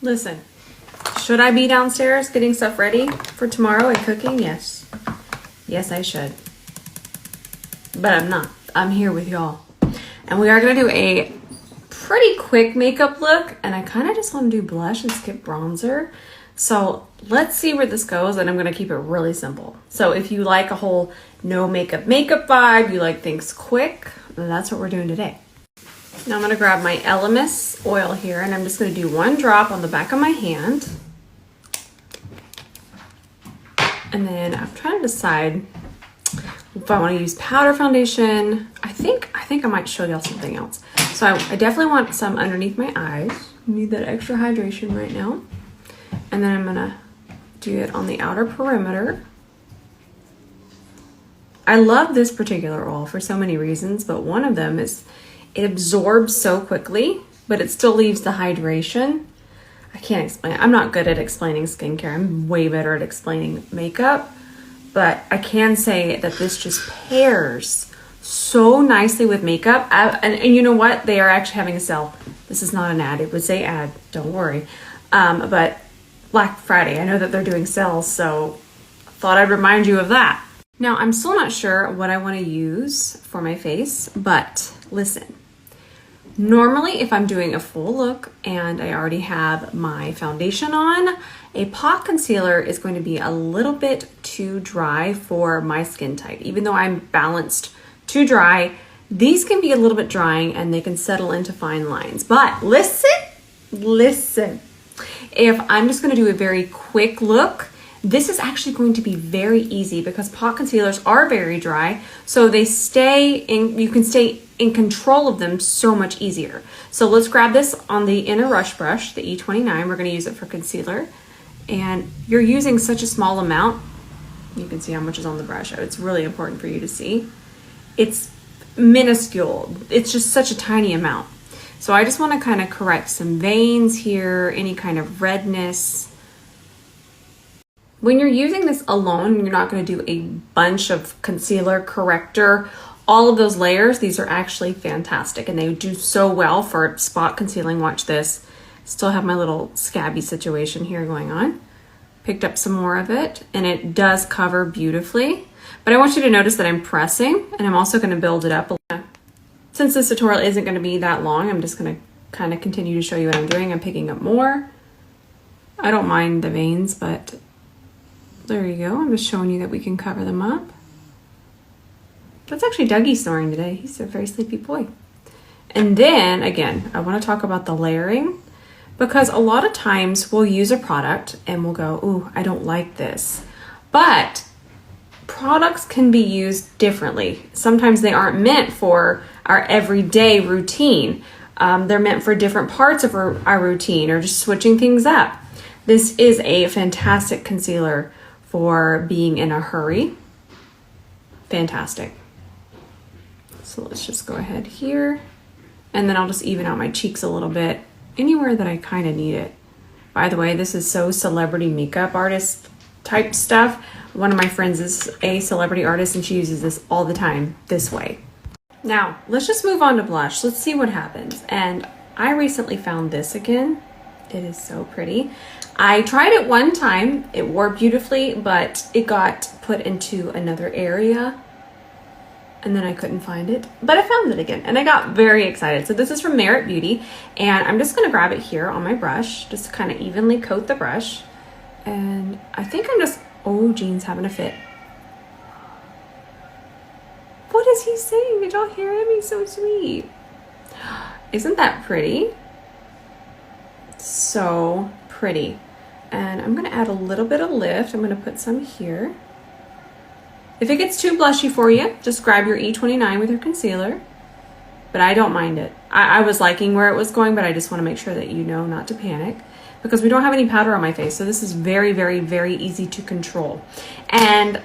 Listen, should I be downstairs getting stuff ready for tomorrow and cooking? Yes. Yes, I should. But I'm not. I'm here with y'all. And we are going to do a pretty quick makeup look. And I kind of just want to do blush and skip bronzer. So let's see where this goes. And I'm going to keep it really simple. So if you like a whole no makeup vibe, you like things quick, that's what we're doing today. Now I'm going to grab my Elemis oil here, and I'm just going to do one drop on the back of my hand. And then I'm trying to decide if I want to use powder foundation. I think I might show y'all something else. So I definitely want some underneath my eyes. Need that extra hydration right now. And then I'm going to do it on the outer perimeter. I love this particular oil for so many reasons, but one of them is it absorbs so quickly, but it still leaves the hydration. I can't explain it. I'm not good at explaining skincare. I'm way better at explaining makeup, but I can say that this just pairs so nicely with makeup. And you know what? They are actually having a sale. This is not an ad. It would say ad. Don't worry. But Black Friday, I know that they're doing sales, so I thought I'd remind you of that. Now, I'm still not sure what I want to use for my face, but listen. Normally, if I'm doing a full look and I already have my foundation on, a pot concealer is going to be a little bit too dry for my skin type. Even though I'm balanced to dry, these can be a little bit drying and they can settle into fine lines. But listen. If I'm just going to do a very quick look, this is actually going to be very easy because pot concealers are very dry, so you can stay in control of them so much easier. So let's grab this on the inner rush brush, the E29. We're going to use it for concealer. And you're using such a small amount. You can see how much is on the brush. It's really important for you to see. It's minuscule. It's just such a tiny amount. So I just want to kind of correct some veins here, any kind of redness. When you're using this alone, you're not going to do a bunch of concealer, corrector, all of those layers. These are actually fantastic and they do so well for spot concealing. Watch this. Still have my little scabby situation here going on. Picked up some more of it and it does cover beautifully. But I want you to notice that I'm pressing and I'm also going to build it up. Since this tutorial isn't going to be that long, I'm just going to kind of continue to show you what I'm doing. I'm picking up more. I don't mind the veins, but there you go. I'm just showing you that we can cover them up. That's actually Dougie snoring today. He's a very sleepy boy. And then, again, I want to talk about the layering because a lot of times we'll use a product and we'll go, ooh, I don't like this. But products can be used differently. Sometimes they aren't meant for our everyday routine. They're meant for different parts of our routine or just switching things up. This is a fantastic concealer for being in a hurry. Fantastic. So let's just go ahead here. And then I'll just even out my cheeks a little bit, anywhere that I kind of need it. By the way, this is so celebrity makeup artist type stuff. One of my friends is a celebrity artist and she uses this all the time this way. Now, let's just move on to blush. Let's see what happens. And I recently found this again. It is so pretty. I tried it one time. It wore beautifully, but it got put into another area and then I couldn't find it, but I found it again and I got very excited. So this is from Merit Beauty and I'm just going to grab it here on my brush, just to kind of evenly coat the brush. And I think I'm just, oh, Jean's having a fit. What is he saying? Did y'all hear him? He's so sweet. Isn't that pretty? So pretty. And I'm going to add a little bit of lift. I'm going to put some here. If it gets too blushy for you, just grab your E29 with your concealer. But I don't mind it. I was liking where it was going, but I just want to make sure that you know not to panic because we don't have any powder on my face. So this is very, very, very easy to control. And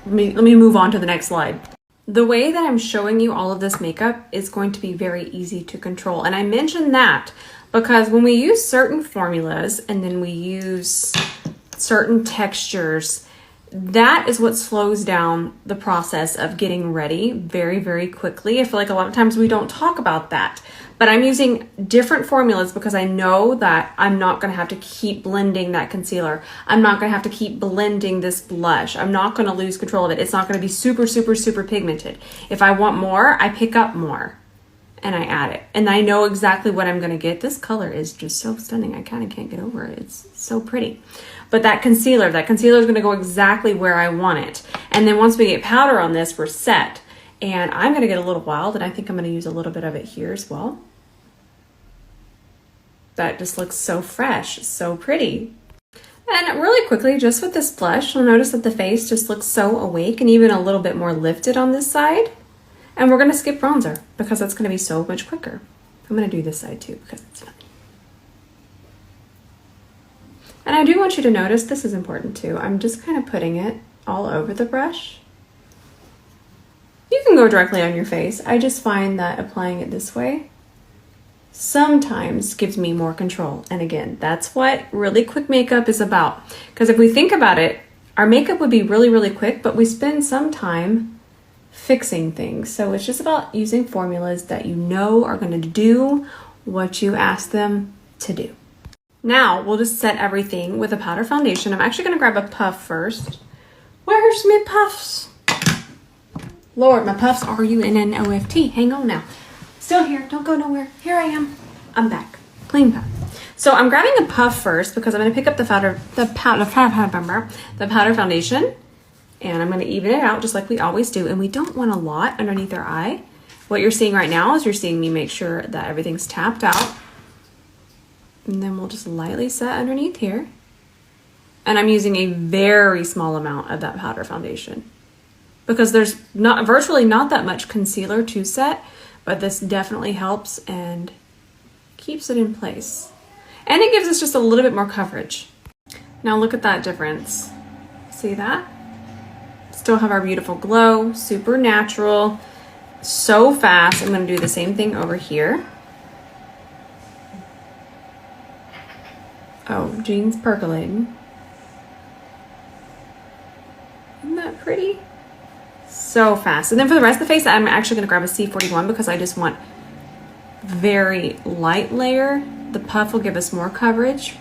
let me move on to the next slide. The way that I'm showing you all of this makeup is going to be very easy to control. And I mentioned that because when we use certain formulas and then we use certain textures, that is what slows down the process of getting ready very, very quickly. I feel like a lot of times we don't talk about that. But I'm using different formulas because I know that I'm not going to have to keep blending that concealer. I'm not going to have to keep blending this blush. I'm not going to lose control of it. It's not going to be super, super, super pigmented. If I want more, I pick up more and I add it. And I know exactly what I'm going to get. This color is just so stunning. I kind of can't get over it. It's so pretty. But that concealer is going to go exactly where I want it. And then once we get powder on this, we're set. And I'm going to get a little wild, and I think I'm going to use a little bit of it here as well. That just looks so fresh, so pretty. And really quickly, just with this blush, you'll notice that the face just looks so awake and even a little bit more lifted on this side. And we're going to skip bronzer because that's going to be so much quicker. I'm going to do this side too because it's fun. And I do want you to notice, this is important too, I'm just kind of putting it all over the brush. You can go directly on your face. I just find that applying it this way sometimes gives me more control. And again, that's what really quick makeup is about. Because if we think about it, our makeup would be really, really quick, but we spend some time fixing things. So it's just about using formulas that you know are going to do what you ask them to do. Now we'll just set everything with a powder foundation. I'm actually going to grab a puff first. Where's my puffs? Lord, my puffs are UNNOFT. Hang on now. Still here. Don't go nowhere. Here I am. I'm back. Clean puff. So I'm grabbing a puff first because I'm going to pick up the powder foundation, and I'm going to even it out just like we always do. And we don't want a lot underneath our eye. What you're seeing right now is you're seeing me make sure that everything's tapped out. And then we'll just lightly set underneath here. And I'm using a very small amount of that powder foundation because there's virtually not that much concealer to set, but this definitely helps and keeps it in place. And it gives us just a little bit more coverage. Now look at that difference. See that? Still have our beautiful glow, super natural, so fast. I'm going to do the same thing over here. Oh, Jean's percolating. Isn't that pretty? So fast. And then for the rest of the face, I'm actually going to grab a C41 because I just want very light layer. The puff will give us more coverage.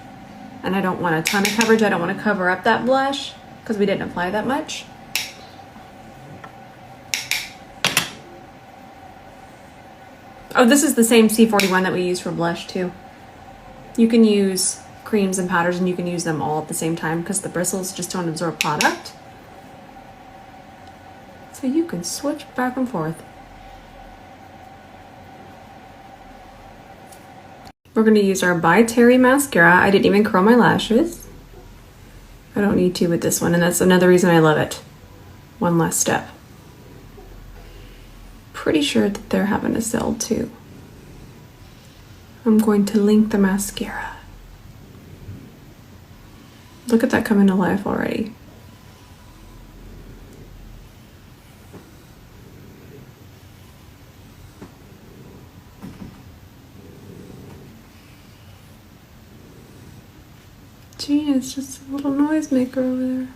And I don't want a ton of coverage. I don't want to cover up that blush because we didn't apply that much. Oh, this is the same C41 that we use for blush too. You can use creams and powders and you can use them all at the same time because the bristles just don't absorb product. So you can switch back and forth. We're going to use our By Terry mascara. I didn't even curl my lashes. I don't need to with this one, and that's another reason I love it. One last step. Pretty sure that they're having a sale too. I'm going to link the mascara. Look at that coming to life already. Gee, it's just a little noisemaker over there.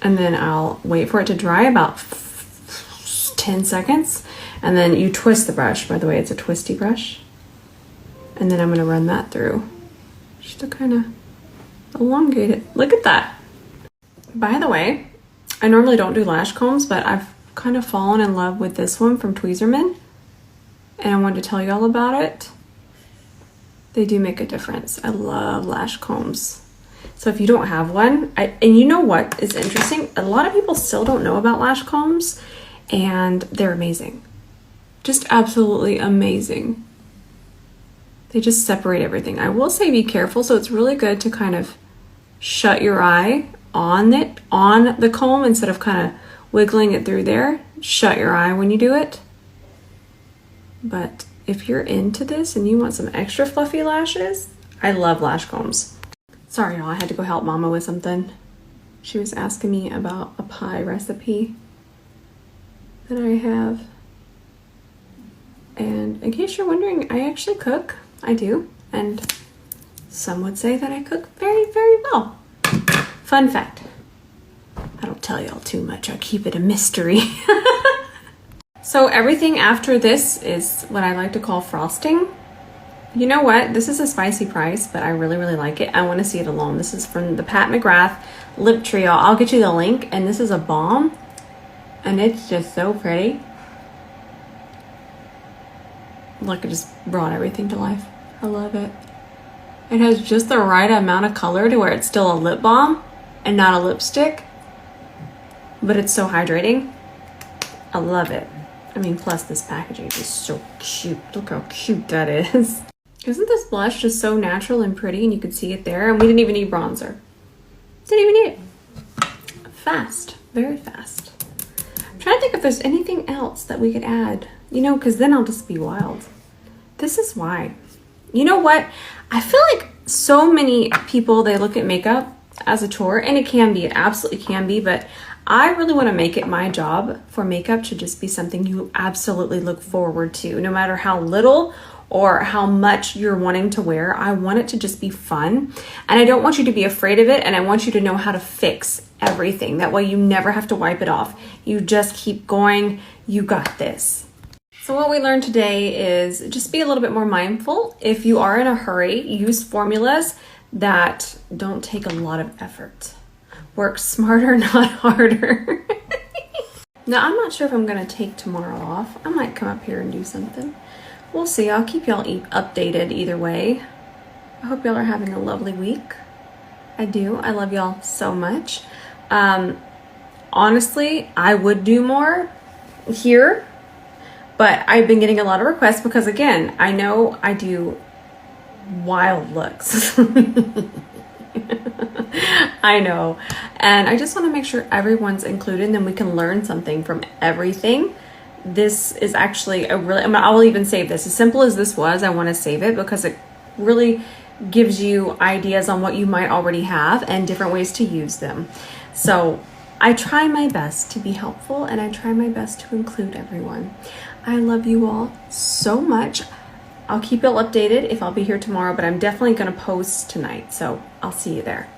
And then I'll wait for it to dry about 10 seconds. And then you twist the brush. By the way, it's a twisty brush. And then I'm going to run that through just to kind of elongate it. Look at that. By the way, I normally don't do lash combs, but I've kind of fallen in love with this one from Tweezerman. And I wanted to tell you all about it. They do make a difference. I love lash combs. So if you don't have one, and you know what is interesting? A lot of people still don't know about lash combs, and they're amazing. Just absolutely amazing. They just separate everything. I will say be careful, so it's really good to kind of shut your eye on the comb instead of kind of wiggling it through there. Shut your eye when you do it. But if you're into this and you want some extra fluffy lashes, I love lash combs. Sorry, y'all, I had to go help Mama with something. She was asking me about a pie recipe that I have. And in case you're wondering, I actually cook. I do. And some would say that I cook very, very well. Fun fact. I don't tell y'all too much. I'll keep it a mystery. So everything after this is what I like to call frosting. You know what? This is a spicy price, but I really, really like it. I want to see it alone. This is from the Pat McGrath Lip Trio. I'll get you the link. And this is a balm. And it's just so pretty. Look, it just brought everything to life. I love it. It has just the right amount of color to where it's still a lip balm and not a lipstick. But it's so hydrating. I love it. I mean, plus this packaging is so cute. Look how cute that is. Isn't this blush just so natural and pretty, and you can see it there? And we didn't even need bronzer. Didn't even need it. Fast, very fast. I'm trying to think if there's anything else that we could add, you know, because then I'll just be wild. This is why. You know what? I feel like so many people, they look at makeup as a chore, and it can be, it absolutely can be, but I really want to make it my job for makeup to just be something you absolutely look forward to, no matter how little or how much you're wanting to wear. I want it to just be fun, and I don't want you to be afraid of it, and I want you to know how to fix everything. That way you never have to wipe it off. You just keep going. You got this. So what we learned today is just be a little bit more mindful. If you are in a hurry, use formulas that don't take a lot of effort. Work smarter, not harder. Now, I'm not sure if I'm going to take tomorrow off. I might come up here and do something. We'll see. I'll keep y'all updated either way. I hope y'all are having a lovely week. I do. I love y'all so much. Honestly, I would do more here, but I've been getting a lot of requests because, again, I know I do wild looks. I know. And I just want to make sure everyone's included, and then we can learn something from everything. This is actually a really, I will even save this. As simple as this was, I want to save it because it really gives you ideas on what you might already have and different ways to use them. So I try my best to be helpful, and I try my best to include everyone. I love you all so much. I'll keep y'all updated if I'll be here tomorrow, but I'm definitely going to post tonight. So I'll see you there.